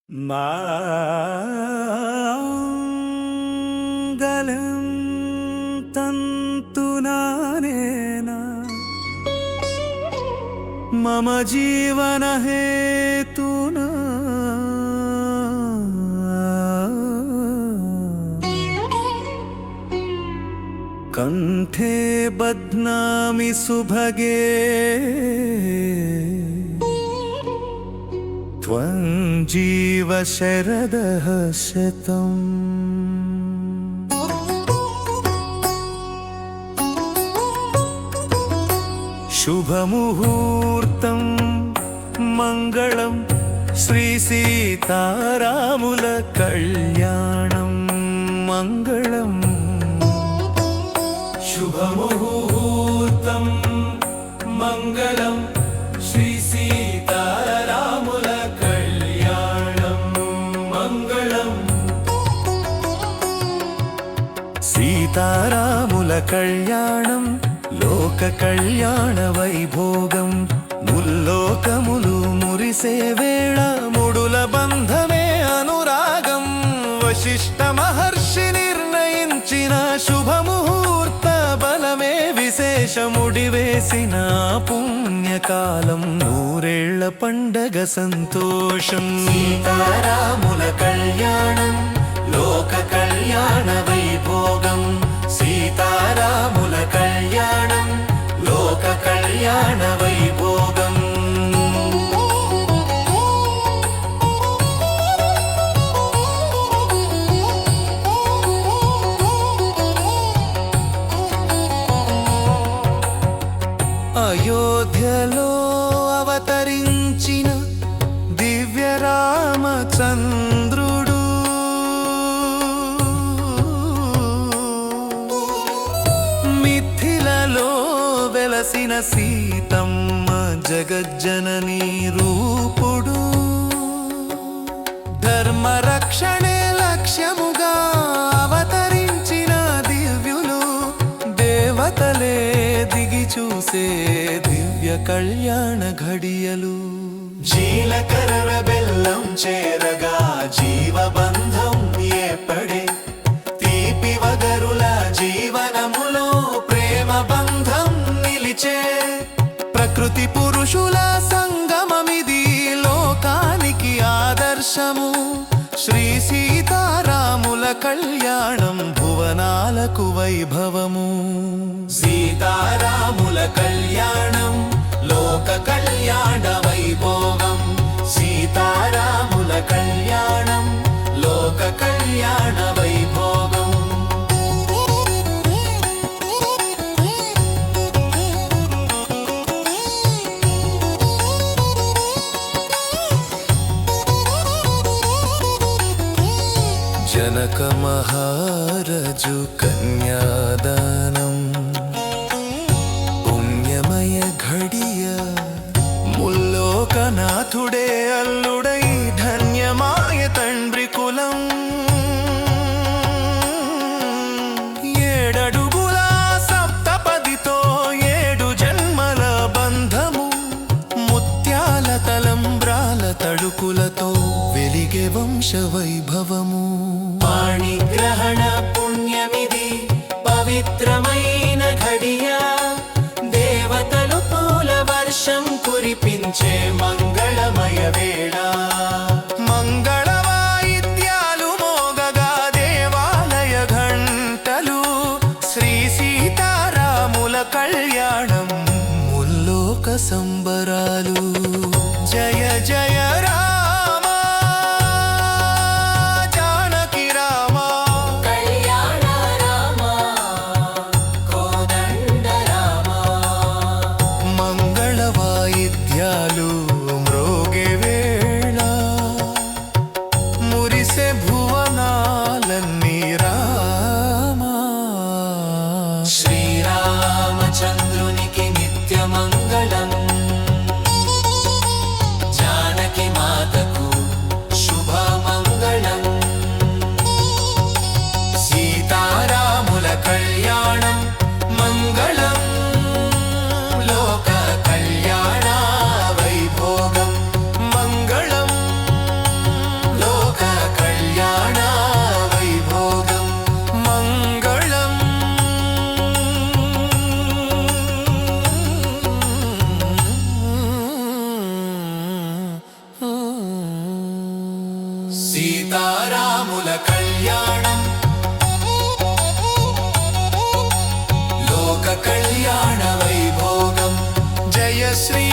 माङ्गलं तन्तुनानेन मम जीवनहेतुना कंठे बध्नामि सुभगे त्वं जीव शरदः शतम्। शुभमुहूर्तं मङ्गलं श्री सीतारामुल कल्याणं मङ्गलम्। शुभमुहूर्तं मङ्गलं श्री सीतारामुल कल्याणं मङ्गलम्। सीतारामुल कल्याणं लोक कल्याण वैभोगं मुल्लोकमुलु मुरिसे वेळ मुडुल बन्धमे अनुरागं। वशिष्ठ महर्षि निर्णयिंचिन शुभमुहूर्त बलमे विशेष मुडिवेसिन पुण्यकालं नूरेళ్ల పండగ సంతోషం। सीतारामुल कल्याणं लोक कल्याण वैभोगं। सीतारामुल कल्याणं लोक कल्याण वैभोगम्। అయోధ్యలో అవతరించిన దివ్య రామచంద్రుడు మిథిలలో వెలసిన సీతమ్మ జగజ్జనని రూపుడు। ధర్మ రక్షణే లక్ష్యముగా అవతరించిన దివ్యులు దేవతలే దిగి చూసే దివ్య కళ్యాణ ఘడియలు। జీలకర్ర బెల్లం చేరగా జీవబంధం ఏర్పడే తీపి వగరుల జీవనములో ప్రేమ బంధం నిలిచే। ప్రకృతి పురుషుల సంగమమిది లోకానికి ఆదర్శము। శ్రీ సీతారాముల కళ్యాణం భువనాలకు వైభవము। సీతారాముల కళ్యాణం లోక కళ్యాణ వైభోగం। సీతారాముల కళ్యాణం లోక కళ్యాణ వైభోగం। జనక మహారాజు కన్యాదానం పుణ్యమయ ఘడియ ముల్లోకనాథుడే అల్లుడై ధన్యమాయ తండ్రి కులం। ఏడడుగుల సప్తపదితో ఏడు జన్మల బంధము ముత్యాల తలంబ్రాల తడుకులతో వెలిగే వంశ వైభవము। పాణిగ్రహణ పుణ్యమిది పవిత్రమైన ఘడియ దేవతలు పూల వర్షం కురిపించే మంగళమయ వేళ। మంగళ వాయిద్యాలు మోగగా దేవాలయ ఘంటలు శ్రీ సీతారాముల కళ్యాణం ముల్లోక సంబరాలు। జయ జయ రామ జానకి రామ కళ్యాణ రామ కోదండ రామ। మంగళ వాయిద్యాలు మ్రోగే వేళ మురిసే భువనాలన్నీ రామ। శ్రీరామచంద్రునికి నిత్య మంగళం। సీతారాముల కళ్యాణం లోక కళ్యాణ వైభోగం జయ శ్రీ